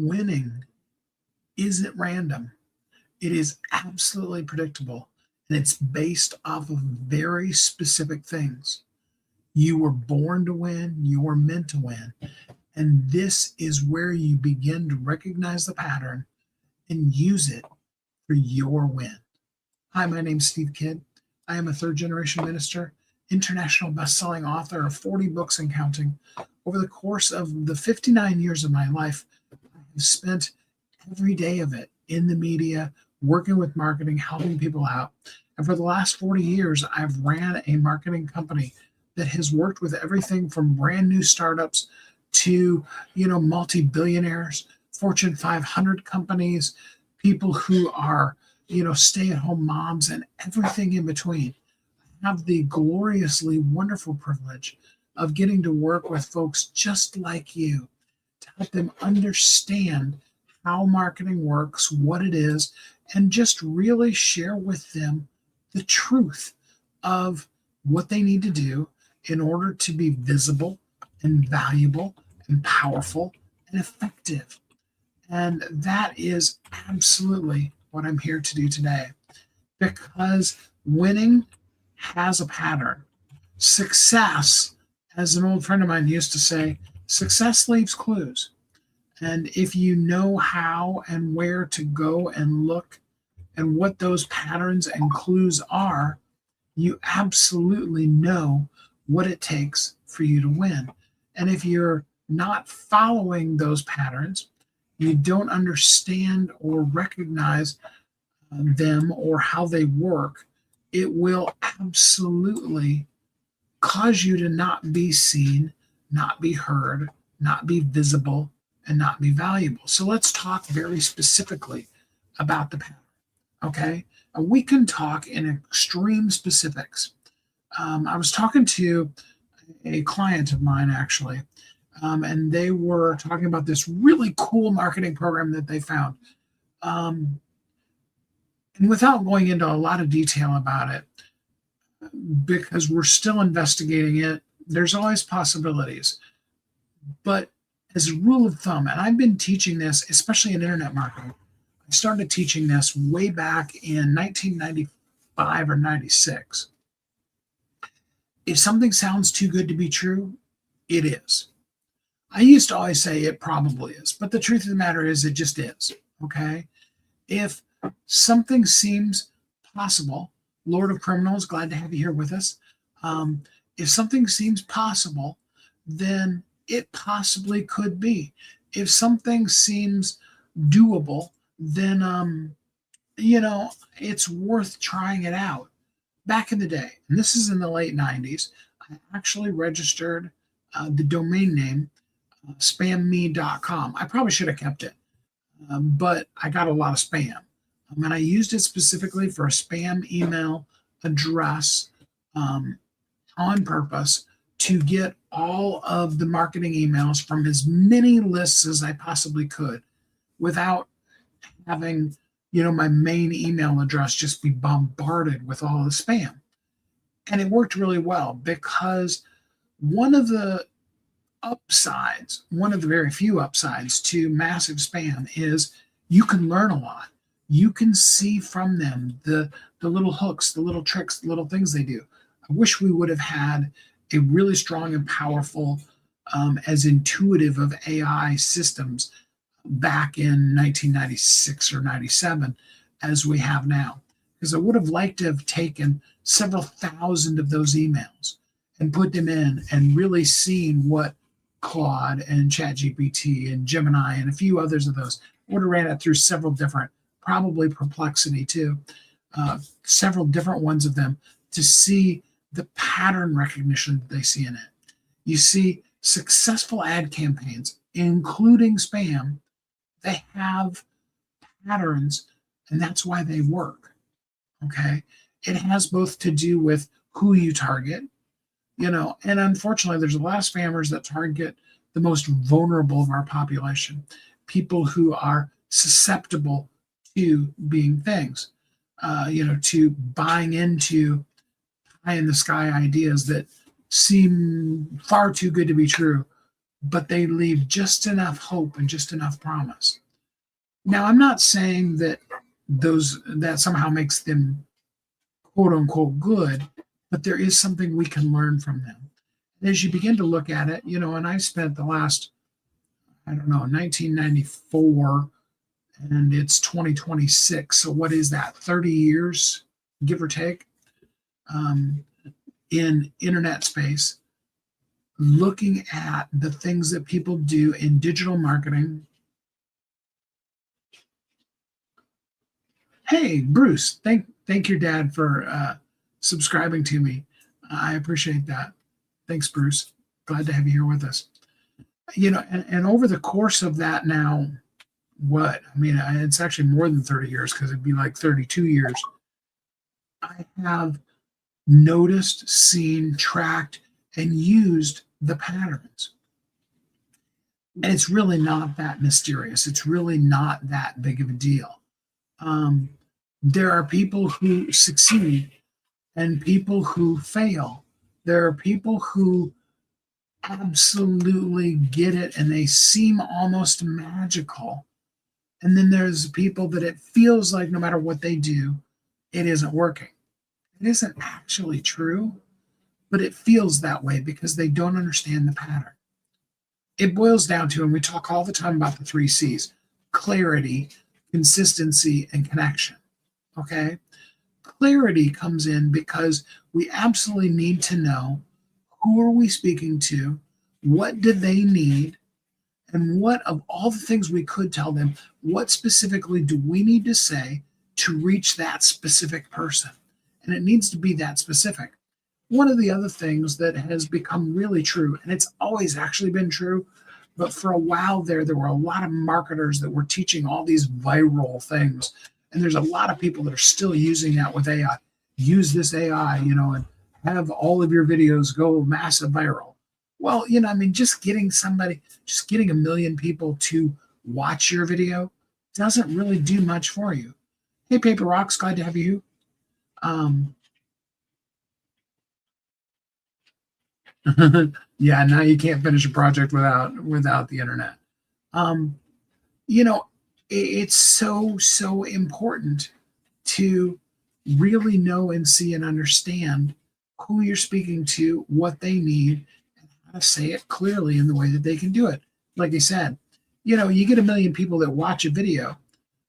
winning isn't random. It is absolutely predictable, and it's based off of very specific things. You were born to win, you were meant to win. And this is where you begin to recognize the pattern and use it for your win. Hi, my name's Steve Kidd. I am a third generation minister, international best-selling author of 40 books and counting. Over the course of the 59 years of my life, I have spent every day of it in the media, working with marketing, helping people out. And for the last 40 years, I've ran a marketing company that has worked with everything from brand new startups to, multi-billionaires, Fortune 500 companies, people who are, stay-at-home moms and everything in between. I have the gloriously wonderful privilege of getting to work with folks just like you to help them understand how marketing works, what it is, and just really share with them the truth of what they need to do in order to be visible and valuable and powerful and effective. And that is absolutely what I'm here to do today, because winning has a pattern. Success, as an old friend of mine used to say, success leaves clues. And if you know how and where to go and look and what those patterns and clues are, you absolutely know what it takes for you to win. And if you're not following those patterns, you don't understand or recognize them or how they work, it will absolutely cause you to not be seen, not be heard, not be visible, and not be valuable. So let's talk very specifically about the pattern, okay? And we can talk in extreme specifics. I was talking to a client of mine, actually, and they were talking about this really cool marketing program that they found. And without going into a lot of detail about it, because we're still investigating it, there's always possibilities. But as a rule of thumb, and I've been teaching this, especially in internet marketing, I started teaching this way back in 1995 or 96. If something sounds too good to be true, it is. I used to always say it probably is, but the truth of the matter is it just is, okay? If something seems possible, Lord of Criminals, glad to have you here with us. If something seems possible, then it possibly could be. If something seems doable, then, it's worth trying it out. Back in the day, and this is in the late 90s, I actually registered the domain name spamme.com. I probably should have kept it, but I got a lot of spam. And I used it specifically for a spam email address on purpose to get all of the marketing emails from as many lists as I possibly could without having, my main email address just be bombarded with all the spam. And it worked really well because one of the very few upsides to massive spam is you can learn a lot. You can see from them the little hooks, the little tricks, the little things they do. I wish we would have had a really strong and powerful, as intuitive of AI systems back in 1996 or 97 as we have now. Because I would have liked to have taken several thousand of those emails and put them in and really seen what Claude and ChatGPT and Gemini and a few others of those would have ran it through several different, probably Perplexity too, several different ones of them to see the pattern recognition that they see in it. You see, successful ad campaigns, including spam, they have patterns, and that's why they work. Okay. It has both to do with who you target, and unfortunately, there's a lot of spammers that target the most vulnerable of our population, people who are susceptible to being things, to buying into pie in the sky ideas that seem far too good to be true but they leave just enough hope and just enough promise. Now, I'm not saying that that somehow makes them quote unquote good, but there is something we can learn from them. And as you begin to look at it, and I spent the last, I don't know, 1994 and it's 2026. So what is that? 30 years, give or take, in internet space, looking at the things that people do in digital marketing. Hey, Bruce, thank your dad for subscribing to me. I appreciate that. Thanks, Bruce. Glad to have you here with us. And over the course of that now, it's actually more than 30 years because it'd be like 32 years. I have noticed, seen, tracked, and used the patterns. And it's really not that mysterious. It's really not that big of a deal. There are people who succeed and people who fail. There are people who absolutely get it and they seem almost magical. And then there's people that it feels like no matter what they do, it isn't working. It isn't actually true, but it feels that way because they don't understand the pattern. It boils down to, and we talk all the time about the 3 C's: clarity, consistency, and connection. Okay? Clarity comes in because we absolutely need to know who are we speaking to, what did they need, and what of all the things we could tell them, what specifically do we need to say to reach that specific person? And it needs to be that specific. One of the other things that has become really true, and it's always actually been true, but for a while there were a lot of marketers that were teaching all these viral things. And there's a lot of people that are still using that with AI. Use this AI, and have all of your videos go massive viral. Well, just getting 1 million people to watch your video doesn't really do much for you. Hey, Paper Rocks, glad to have you. Yeah, now you can't finish a project without the internet. It's so important to really know and see and understand who you're speaking to, what they need, and how to say it clearly in the way that they can do it. Like I said, you get 1 million people that watch a video,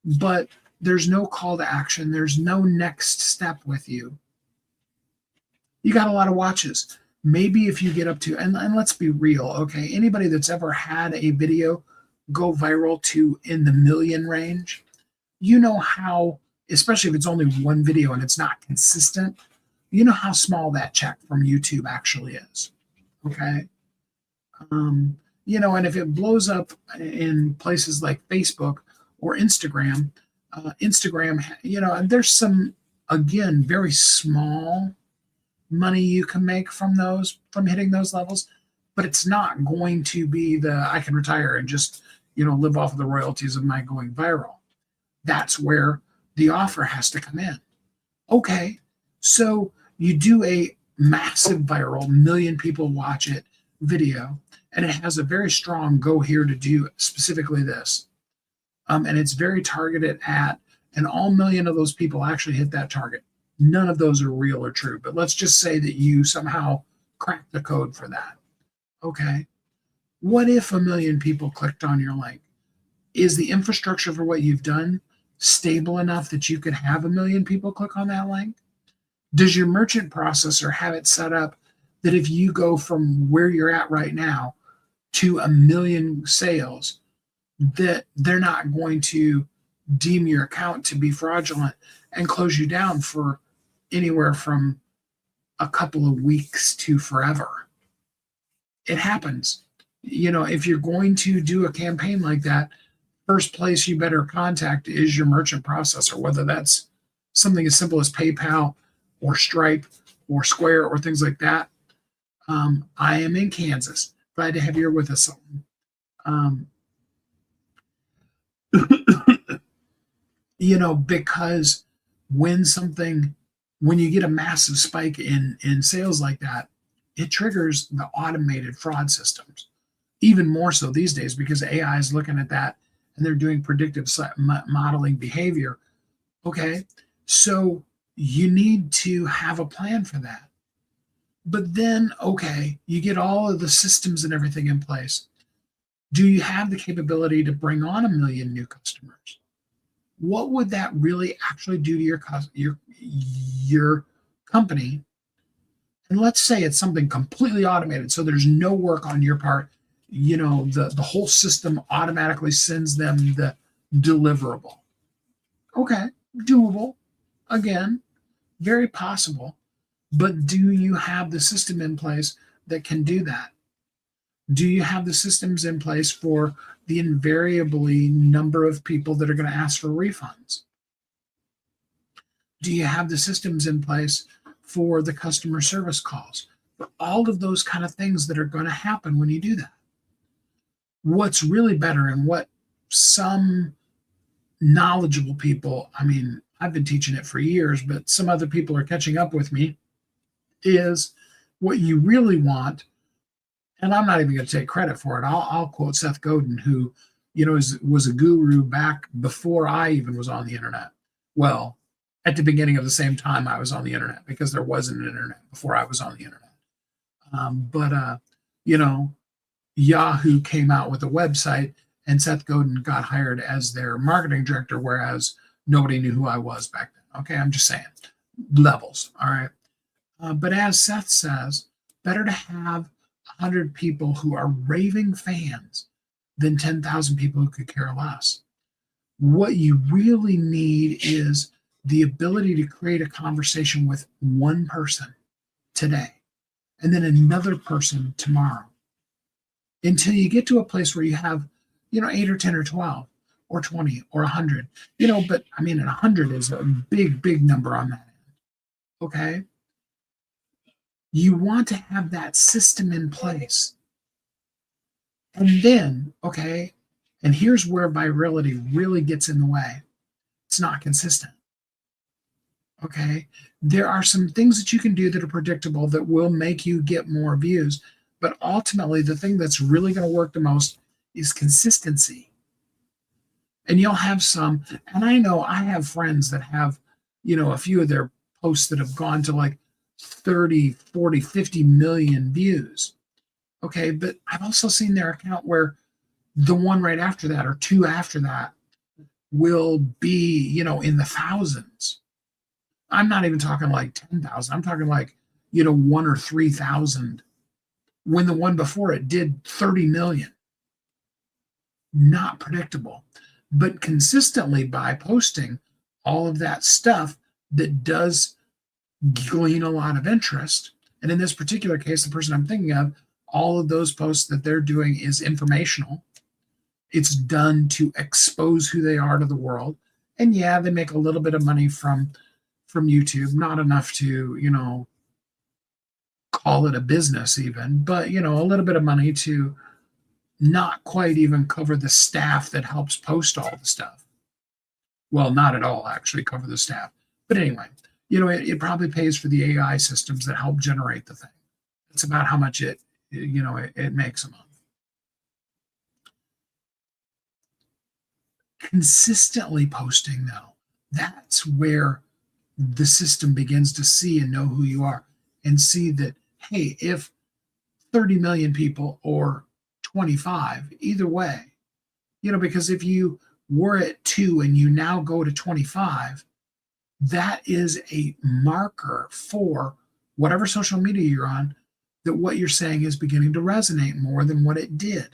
but there's no call to action. There's no next step with you. You got a lot of watches. Maybe if you get up to, and let's be real, okay, anybody that's ever had a video go viral to in the million range, how, especially if it's only one video and it's not consistent, how small that check from YouTube actually is. Okay. And if it blows up in places like Facebook or Instagram, and there's some, again, very small money you can make from hitting those levels, but it's not going to be I can retire and just, live off of the royalties of my going viral. That's where the offer has to come in. Okay. So you do a massive viral, 1 million people watch it video, and it has a very strong go here to do specifically this. And it's very targeted at, and all 1 million of those people actually hit that target. None of those are real or true, but let's just say that you somehow cracked the code for that. Okay. What if 1 million people clicked on your link? Is the infrastructure for what you've done stable enough that you could have 1 million people click on that link? Does your merchant processor have it set up that if you go from where you're at right now to 1 million sales, that they're not going to deem your account to be fraudulent and close you down for anywhere from a couple of weeks to forever? It happens. If you're going to do a campaign like that, first place you better contact is your merchant processor, whether that's something as simple as PayPal or Stripe or Square or things like that. I am in Kansas. Glad to have you here with us. Because when you get a massive spike in sales like that, it triggers the automated fraud systems. even more so these days because AI is looking at that and they're doing predictive modeling behavior. Okay. So you need to have a plan for that. But then, okay, you get all of the systems and everything in place. Do you have the capability to bring on 1 million new customers? What would that really actually do to your company? And let's say it's something completely automated, so there's no work on your part. The whole system automatically sends them the deliverable. Okay, doable. Again, very possible. But do you have the system in place that can do that? Do you have the systems in place for the invariably number of people that are going to ask for refunds? Do you have the systems in place for the customer service calls? For all of those kind of things that are going to happen when you do that. What's really better and what some knowledgeable people, I mean, I've been teaching it for years, but some other people are catching up with me, is what you really want. And I'm not even going to take credit for it. I'll quote Seth Godin, who, was a guru back before I even was on the internet. Well, at the beginning of the same time I was on the internet, because there wasn't an internet before I was on the internet. Yahoo came out with a website and Seth Godin got hired as their marketing director, whereas nobody knew who I was back then. Okay, I'm just saying. Levels, all right? But as Seth says, better to have 100 people who are raving fans than 10,000 people who could care less. What you really need is the ability to create a conversation with one person today and then another person tomorrow, until you get to a place where you have, 8 or 10 or 12 or 20 or 100, but I mean, 100 is a big, big number on that end. Okay. You want to have that system in place. And then, okay, and here's where virility really gets in the way. It's not consistent. Okay. There are some things that you can do that are predictable that will make you get more views. But ultimately, the thing that's really going to work the most is consistency. And you'll have some, and I know I have friends that have, a few of their posts that have gone to like 30, 40, 50 million views. Okay. But I've also seen their account where the one right after that or two after that will be, in the thousands. I'm not even talking like 10,000. I'm talking like, 1 or 3,000. When the one before it did 30 million. Not predictable, but consistently by posting all of that stuff that does glean a lot of interest. And in this particular case, the person I'm thinking of, all of those posts that they're doing is informational. It's done to expose who they are to the world. And yeah, they make a little bit of money from YouTube, not enough to, call it a business even, but a little bit of money to not quite even cover the staff that helps post all the stuff. Well, not at all actually cover the staff. But anyway, it probably pays for the AI systems that help generate the thing. It's about how much it makes a month. Consistently posting, though, that's where the system begins to see and know who you are and see that, hey, if 30 million people or 25, either way, because if you were at 2 and you now go to 25, that is a marker for whatever social media you're on, that what you're saying is beginning to resonate more than what it did.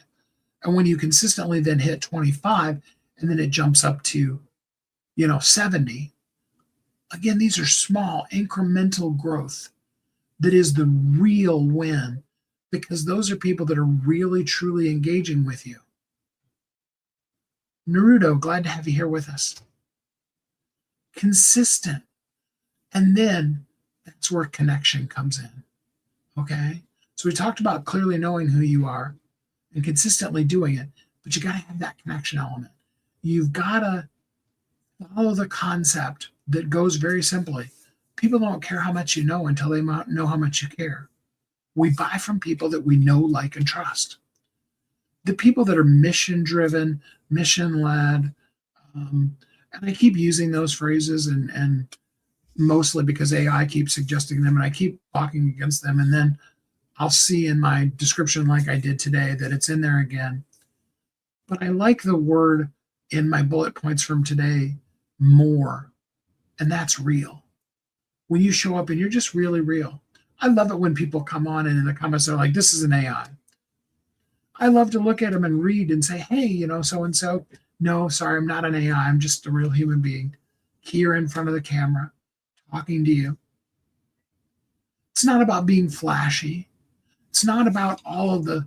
And when you consistently then hit 25 and then it jumps up to, 70, again, these are small incremental growth that is the real win, because those are people that are really truly engaging with you. Naruto, glad to have you here with us. Consistent. And then that's where connection comes in. Okay? So we talked about clearly knowing who you are and consistently doing it, but you got to have that connection element. You've got to follow the concept that goes very simply. People don't care how much you know until they know how much you care. We buy from people that we know, like, and trust. The people that are mission driven, mission led, and I keep using those phrases and mostly because AI keeps suggesting them and I keep talking against them. And then I'll see in my description, like I did today, that it's in there again. But I like the word in my bullet points from today more, and that's real. When you show up and you're just really real. I love it when people come on and in the comments they're like, this is an AI. I love to look at them and read and say, hey, so and so. No, sorry, I'm not an AI. I'm just a real human being here in front of the camera talking to you. It's not about being flashy. It's not about all of the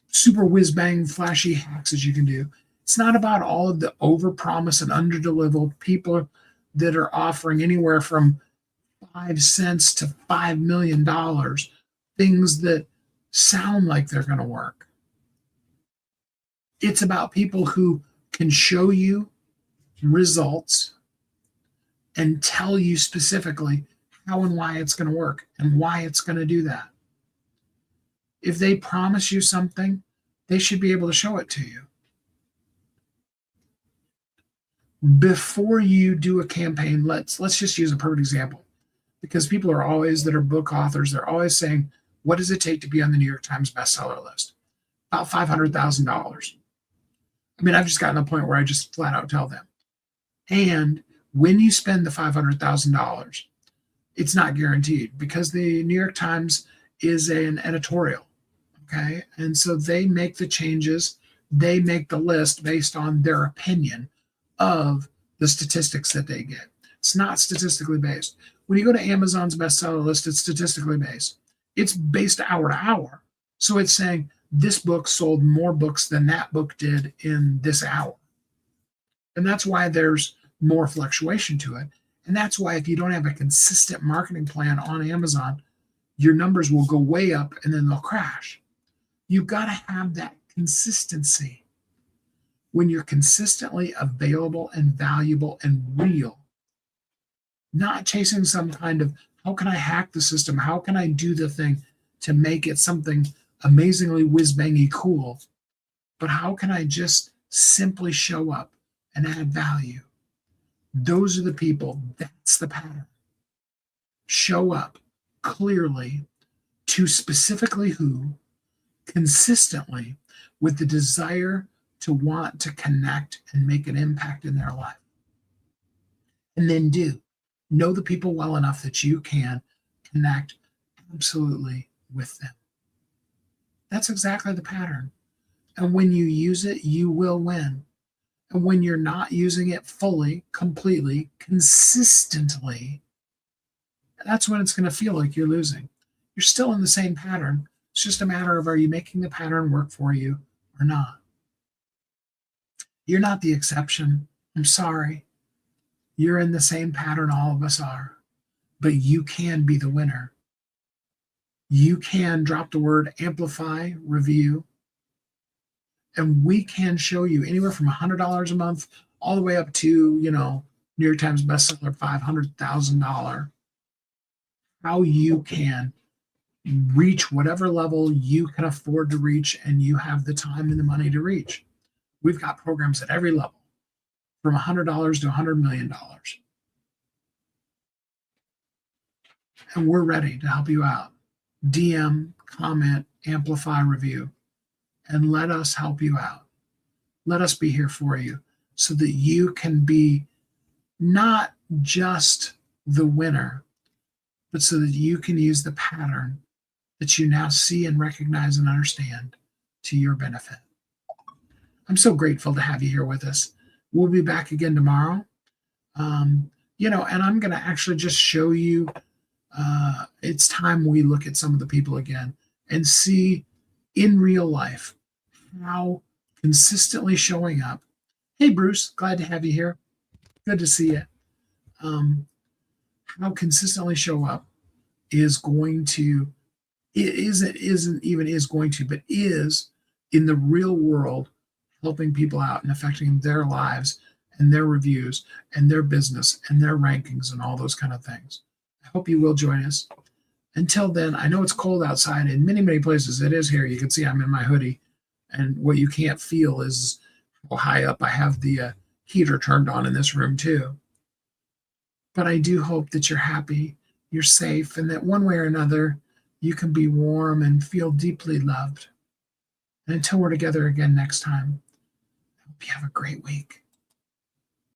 super whiz bang flashy hacks that you can do. It's not about all of the overpromise and underdeliver people that are offering anywhere from 5 cents to $5 million, things that sound like they're going to work. It's about people who can show you results and tell you specifically how and why it's going to work and why it's going to do that. If they promise you something, they should be able to show it to you. Before you do a campaign, let's just use a perfect example, because people are always, that are book authors, they're always saying, what does it take to be on the New York Times bestseller list? About $500,000. I mean, I've just gotten to the point where I just flat out tell them. And when you spend the $500,000, it's not guaranteed, because the New York Times is an editorial. Okay. And so they make the changes, they make the list based on their opinion of the statistics that they get. It's not statistically based. When you go to Amazon's bestseller list, it's statistically based. It's based hour to hour. So it's saying this book sold more books than that book did in this hour. And that's why there's more fluctuation to it. And that's why if you don't have a consistent marketing plan on Amazon, your numbers will go way up and then they'll crash. You've got to have that consistency. When you're consistently available and valuable and real, not chasing some kind of, how can I hack the system? How can I do the thing to make it something amazingly whiz-bangy cool? But how can I just simply show up and add value? Those are the people. That's the pattern. Show up clearly to specifically who, consistently, with the desire to want to connect and make an impact in their life. And then know the people well enough that you can connect absolutely with them. That's exactly the pattern. And when you use it, you will win. And when you're not using it fully, completely, consistently, that's when it's going to feel like you're losing. You're still in the same pattern. It's just a matter of, are you making the pattern work for you or not? You're not the exception. I'm sorry. You're in the same pattern all of us are. But you can be the winner. You can drop the word amplify, review, and we can show you anywhere from $100 a month all the way up to, New York Times bestseller, $500,000, how you can reach whatever level you can afford to reach and you have the time and the money to reach. We've got programs at every level, from $100 to $100 million. And we're ready to help you out. DM, comment, amplify, review, and let us help you out. Let us be here for you so that you can be not just the winner, but so that you can use the pattern that you now see and recognize and understand to your benefit. I'm so grateful to have you here with us. We'll be back again tomorrow. And I'm going to actually just show you, it's time we look at some of the people again and see in real life how consistently showing up. Hey, Bruce, glad to have you here. Good to see you. How consistently show up is going to, but is in the real world helping people out and affecting their lives and their reviews and their business and their rankings and all those kind of things. I hope you will join us. Until then, I know it's cold outside in many, many places. It is here. You can see I'm in my hoodie And what you can't feel is how high up I have the heater turned on in this room, too. But I do hope that you're happy, you're safe, and that one way or another, you can be warm and feel deeply loved. And until we're together again next time, I hope you have a great week.